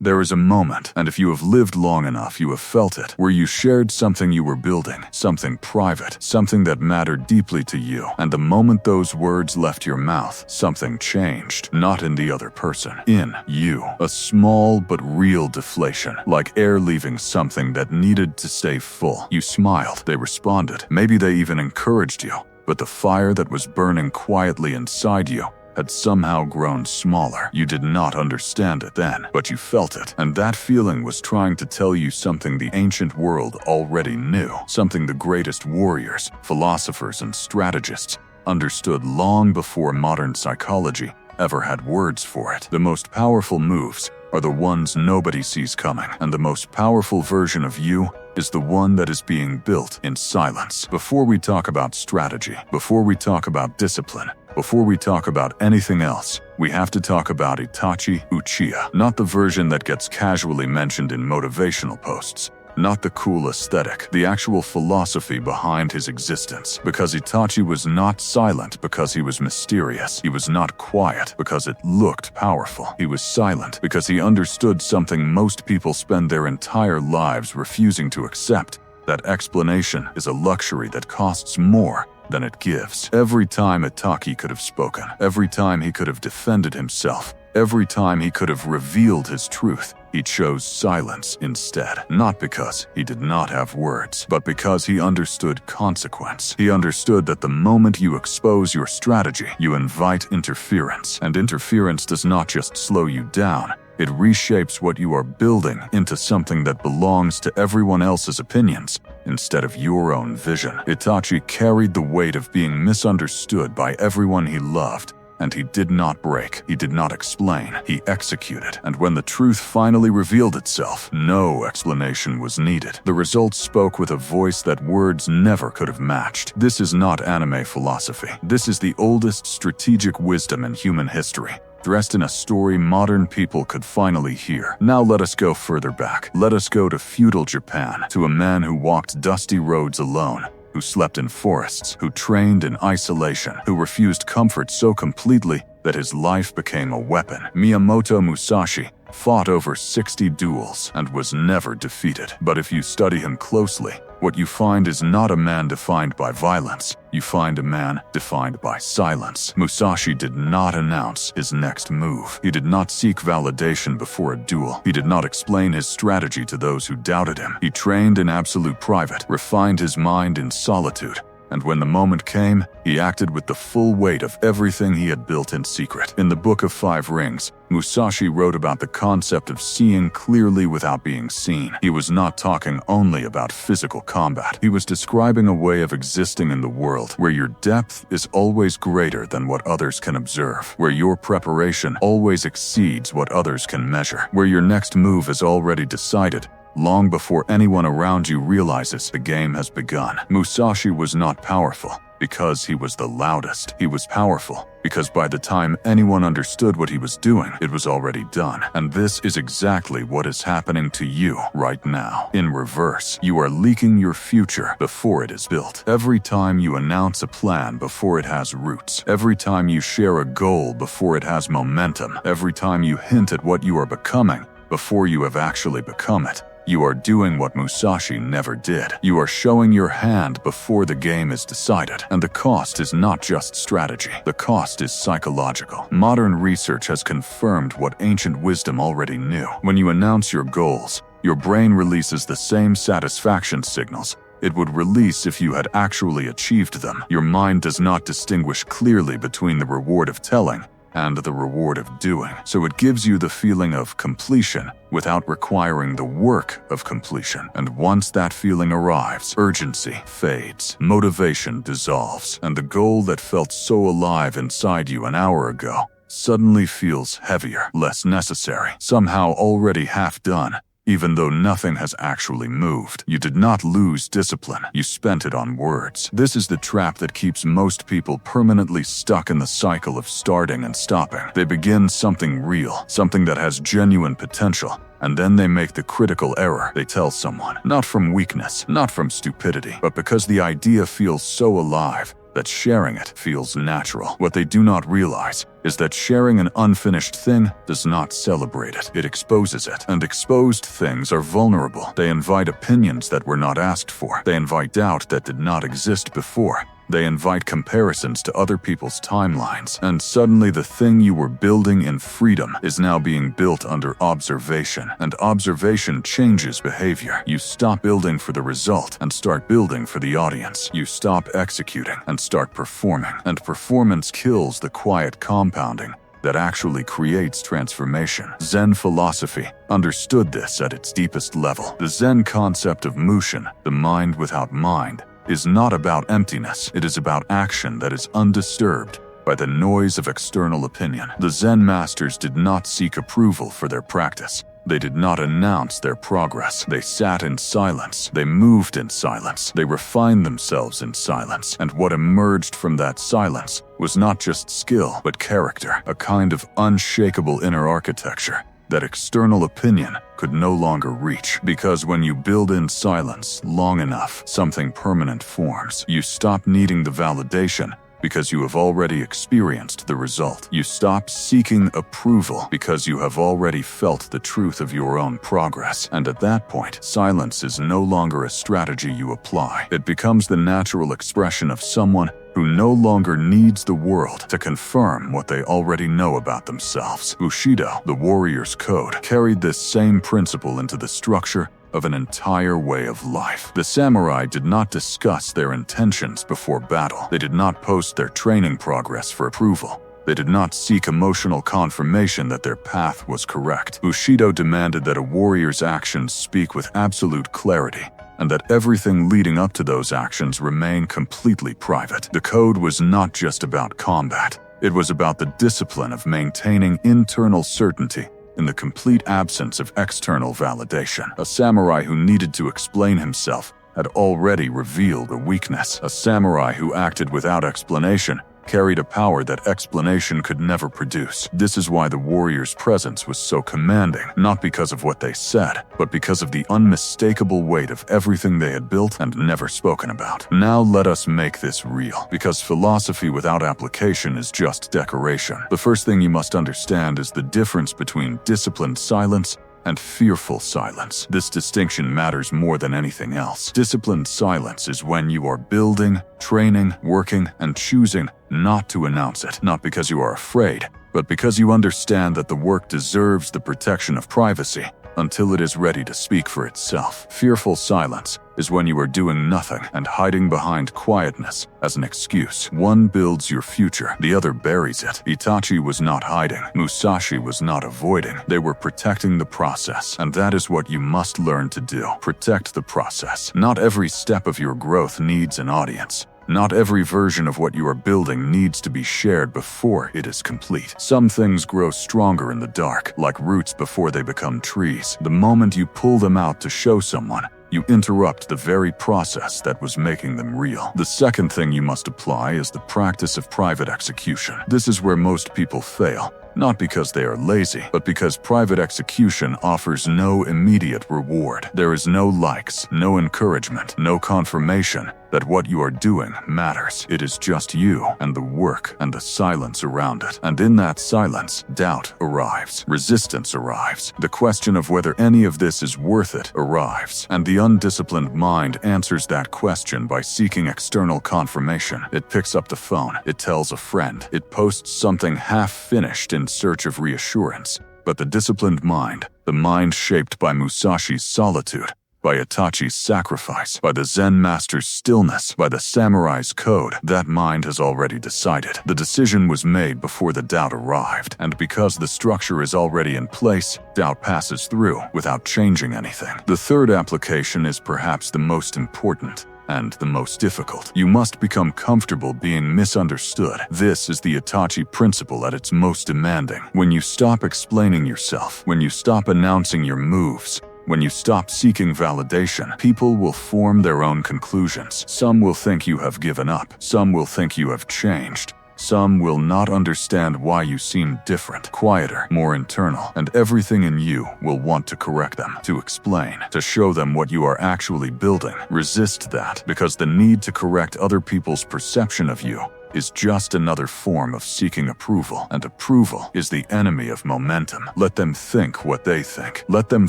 There is a moment, and if you have lived long enough, you have felt it, where you shared something you were building, something private, something that mattered deeply to you, and the moment those words left your mouth, something changed, not in the other person, in you. A small but real deflation, like air leaving something that needed to stay full. You smiled, they responded, maybe they even encouraged you, but the fire that was burning quietly inside you had somehow grown smaller. You did not understand it then, but you felt it, and that feeling was trying to tell you something the ancient world already knew, something the greatest warriors, philosophers, and strategists understood long before modern psychology ever had words for it. The most powerful moves are the ones nobody sees coming, and the most powerful version of you is the one that is being built in silence. Before we talk about strategy, before we talk about discipline, before we talk about anything else, we have to talk about Itachi Uchiha, not the version that gets casually mentioned in motivational posts, not the cool aesthetic, the actual philosophy behind his existence. Because Itachi was not silent because he was mysterious. He was not quiet because it looked powerful. He was silent because he understood something most people spend their entire lives refusing to accept. That explanation is a luxury that costs more than it gives. Every time Itachi could have spoken, every time he could have defended himself, every time he could have revealed his truth, he chose silence instead. Not because he did not have words, but because he understood consequence. He understood that the moment you expose your strategy, you invite interference. And interference does not just slow you down, it reshapes what you are building into something that belongs to everyone else's opinions instead of your own vision. Itachi carried the weight of being misunderstood by everyone he loved, and he did not break, he did not explain, he executed. And when the truth finally revealed itself, no explanation was needed. The results spoke with a voice that words never could have matched. This is not anime philosophy. This is the oldest strategic wisdom in human history, dressed in a story modern people could finally hear. Now let us go further back. Let us go to feudal Japan, to a man who walked dusty roads alone, who slept in forests, who trained in isolation, who refused comfort so completely that his life became a weapon. Miyamoto Musashi fought over 60 duels and was never defeated. But if you study him closely, what you find is not a man defined by violence. You find a man defined by silence. Musashi did not announce his next move. He did not seek validation before a duel. He did not explain his strategy to those who doubted him. He trained in absolute private, refined his mind in solitude, and when the moment came, he acted with the full weight of everything he had built in secret. In the Book of Five Rings, Musashi wrote about the concept of seeing clearly without being seen. He was not talking only about physical combat. He was describing a way of existing in the world where your depth is always greater than what others can observe, where your preparation always exceeds what others can measure, where your next move is already decided long before anyone around you realizes the game has begun. Musashi was not powerful because he was the loudest. He was powerful because by the time anyone understood what he was doing, it was already done. And this is exactly what is happening to you right now. In reverse, you are leaking your future before it is built. Every time you announce a plan before it has roots, every time you share a goal before it has momentum, every time you hint at what you are becoming before you have actually become it, you are doing what Musashi never did. You are showing your hand before the game is decided. And the cost is not just strategy. The cost is psychological. Modern research has confirmed what ancient wisdom already knew. When you announce your goals, your brain releases the same satisfaction signals it would release if you had actually achieved them. Your mind does not distinguish clearly between the reward of telling and the reward of doing. So it gives you the feeling of completion without requiring the work of completion. And once that feeling arrives, urgency fades, motivation dissolves, and the goal that felt so alive inside you an hour ago suddenly feels heavier, less necessary, somehow already half done, even though nothing has actually moved. You did not lose discipline, you spent it on words. This is the trap that keeps most people permanently stuck in the cycle of starting and stopping. They begin something real, something that has genuine potential, and then they make the critical error. They tell someone, not from weakness, not from stupidity, but because the idea feels so alive that sharing it feels natural. What they do not realize is that sharing an unfinished thing does not celebrate it. It exposes it. And exposed things are vulnerable. They invite opinions that were not asked for. They invite doubt that did not exist before. They invite comparisons to other people's timelines. And suddenly the thing you were building in freedom is now being built under observation. And observation changes behavior. You stop building for the result and start building for the audience. You stop executing and start performing. And performance kills the quiet compounding that actually creates transformation. Zen philosophy understood this at its deepest level. The Zen concept of Mushin, the mind without mind, is not about emptiness. It is about action that is undisturbed by the noise of external opinion. The Zen masters did not seek approval for their practice. They did not announce their progress. They sat in silence. They moved in silence. They refined themselves in silence. And what emerged from that silence was not just skill, but character, a kind of unshakable inner architecture that external opinion could no longer reach. Because when you build in silence long enough, something permanent forms. You stop needing the validation because you have already experienced the result. You stop seeking approval because you have already felt the truth of your own progress. And at that point, silence is no longer a strategy you apply. It becomes the natural expression of someone who no longer needs the world to confirm what they already know about themselves. Bushido, the warrior's code, carried this same principle into the structure of an entire way of life. The samurai did not discuss their intentions before battle. They did not post their training progress for approval. They did not seek emotional confirmation that their path was correct. Bushido demanded that a warrior's actions speak with absolute clarity, and that everything leading up to those actions remain completely private. The code was not just about combat. It was about the discipline of maintaining internal certainty in the complete absence of external validation. A samurai who needed to explain himself had already revealed a weakness. A samurai who acted without explanation carried a power that explanation could never produce. This is why the warrior's presence was so commanding, not because of what they said, but because of the unmistakable weight of everything they had built and never spoken about. Now let us make this real, because philosophy without application is just decoration. The first thing you must understand is the difference between disciplined silence and fearful silence. This distinction matters more than anything else. Disciplined silence is when you are building, training, working, and choosing not to announce it, not because you are afraid, but because you understand that the work deserves the protection of privacy until it is ready to speak for itself. Fearful silence is when you are doing nothing and hiding behind quietness as an excuse. One builds your future, the other buries it. Itachi was not hiding. Musashi was not avoiding. They were protecting the process, and that is what you must learn to do. Protect the process. Not every step of your growth needs an audience. Not every version of what you are building needs to be shared before it is complete. Some things grow stronger in the dark, like roots before they become trees. The moment you pull them out to show someone, you interrupt the very process that was making them real. The second thing you must apply is the practice of private execution. This is where most people fail. Not because they are lazy, but because private execution offers no immediate reward. There is no likes, no encouragement, no confirmation that what you are doing matters. It is just you and the work and the silence around it. And in that silence, doubt arrives, resistance arrives. The question of whether any of this is worth it arrives. And the undisciplined mind answers that question by seeking external confirmation. It picks up the phone, it tells a friend, it posts something half-finished in search of reassurance. But the disciplined mind, the mind shaped by Musashi's solitude, by Itachi's sacrifice, by the Zen master's stillness, by the samurai's code, that mind has already decided. The decision was made before the doubt arrived, and because the structure is already in place, doubt passes through without changing anything. The third application is perhaps the most important and the most difficult. You must become comfortable being misunderstood. This is the Itachi principle at its most demanding. When you stop explaining yourself, when you stop announcing your moves, when you stop seeking validation, people will form their own conclusions. Some will think you have given up. Some will think you have changed. Some will not understand why you seem different, quieter, more internal, and everything in you will want to correct them, to explain, to show them what you are actually building. Resist that, because the need to correct other people's perception of you is just another form of seeking approval, and approval is the enemy of momentum. Let them think what they think. Let them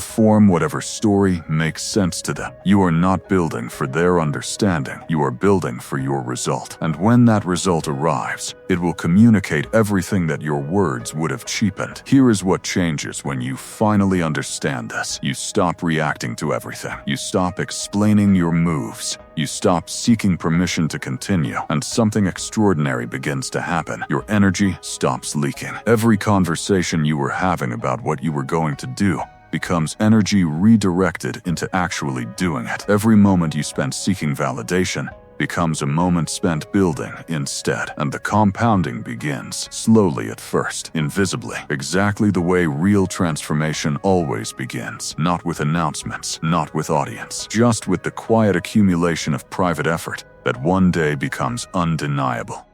form whatever story makes sense to them. You are not building for their understanding. You are building for your result. And when that result arrives, it will communicate everything that your words would have cheapened. Here is what changes when you finally understand this. You stop reacting to everything. You stop explaining your moves. You stop seeking permission to continue, and something extraordinary begins to happen. Your energy stops leaking. Every conversation you were having about what you were going to do becomes energy redirected into actually doing it. Every moment you spent seeking validation becomes a moment spent building instead, and the compounding begins, slowly at first, invisibly, exactly the way real transformation always begins, not with announcements, not with audience, just with the quiet accumulation of private effort that one day becomes undeniable.